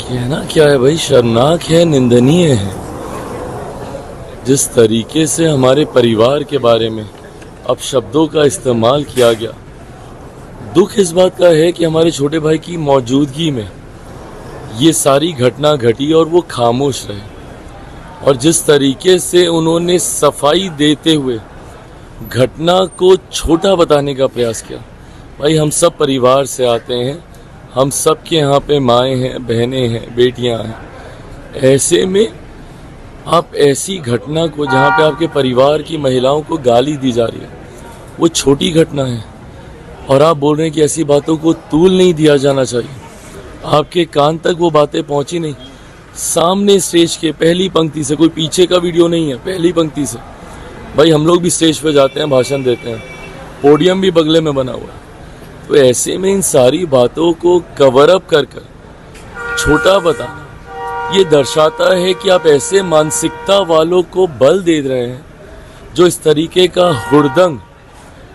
कहना क्या है भाई, शर्मनाक है, निंदनीय है जिस तरीके से हमारे परिवार के बारे में अब शब्दों का इस्तेमाल किया गया। दुख इस बात का है कि हमारे छोटे भाई की मौजूदगी में ये सारी घटना घटी और वो खामोश रहे, और जिस तरीके से उन्होंने सफाई देते हुए घटना को छोटा बताने का प्रयास किया। भाई हम सब परिवार से आते हैं, हम सब के यहाँ पे माएँ हैं, बहनें हैं, बेटियाँ हैं। ऐसे में आप ऐसी घटना को जहाँ पे आपके परिवार की महिलाओं को गाली दी जा रही है, वो छोटी घटना है, और आप बोल रहे हैं कि ऐसी बातों को तूल नहीं दिया जाना चाहिए। आपके कान तक वो बातें पहुँची नहीं। सामने स्टेज के पहली पंक्ति से, कोई पीछे का वीडियो नहीं है, पहली पंक्ति से। भाई हम लोग भी स्टेज पे जाते हैं, भाषण देते हैं, पोडियम भी बगले में बना हुआ है। तो ऐसे में इन सारी बातों को कवर अप कर छोटा बताना ये दर्शाता है कि आप ऐसे मानसिकता वालों को बल दे रहे हैं जो इस तरीके का हुड़दंग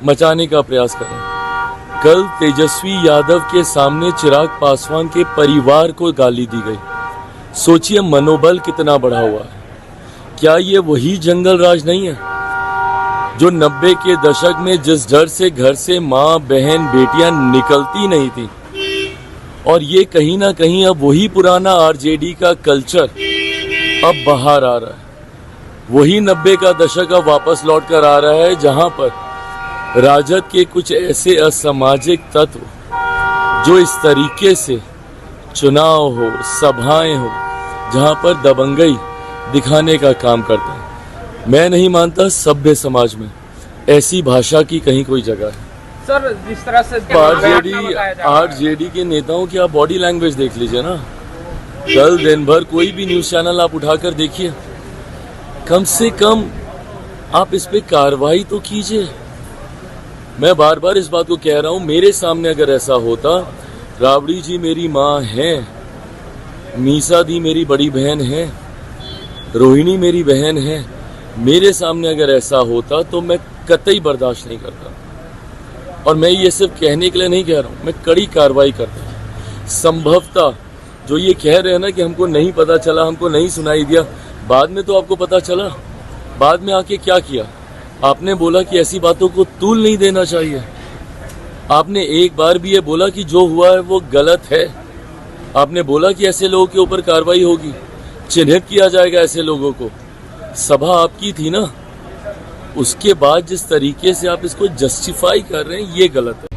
मचाने का प्रयास कर रहे हैं। कल तेजस्वी यादव के सामने चिराग पासवान के परिवार को गाली दी गई। सोचिए मनोबल कितना बढ़ा हुआ है। क्या ये वही जंगल राज नहीं है जो 90 के दशक में जिस डर से घर से माँ, बहन, बेटियां निकलती नहीं थी, और ये कहीं ना कहीं अब वही पुराना आरजेडी का कल्चर अब बाहर आ रहा है। वही 90 का दशक अब वापस लौट कर आ रहा है, जहां पर राजद के कुछ ऐसे असामाजिक तत्व जो इस तरीके से चुनाव हो, सभाएं हो, जहां पर दबंगई दिखाने का काम करते हैं। मैं नहीं मानता सभ्य समाज में ऐसी भाषा की कहीं कोई जगह है। सर जिस तरह से आरजेडी के नेताओं की आप बॉडी लैंग्वेज देख लीजिए ना। कल दिन भर कोई भी न्यूज चैनल आप उठाकर देखिए, कम से कम आप इस पे कार्रवाई तो कीजिए। मैं बार बार इस बात को कह रहा हूं, मेरे सामने अगर ऐसा होता, राबड़ी जी मेरी माँ है, मीसा दी मेरी बड़ी बहन है, रोहिणी मेरी बहन है, मेरे सामने अगर ऐसा होता तो मैं कतई बर्दाश्त नहीं करता। और मैं ये सिर्फ कहने के लिए नहीं कह रहा हूँ, मैं कड़ी कार्रवाई करता। संभवतः जो ये कह रहे हैं ना कि हमको नहीं पता चला, हमको नहीं सुनाई दिया, बाद में तो आपको पता चला। बाद में आके क्या किया आपने? बोला कि ऐसी बातों को तूल नहीं देना चाहिए। आपने एक बार भी ये बोला कि जो हुआ है वो गलत है। आपने बोला कि ऐसे लोगों के ऊपर कार्रवाई होगी, चिन्हित किया जाएगा ऐसे लोगों को। सभा आपकी थी ना। उसके बाद जिस तरीके से आप इसको जस्टिफाई कर रहे हैं, ये गलत है।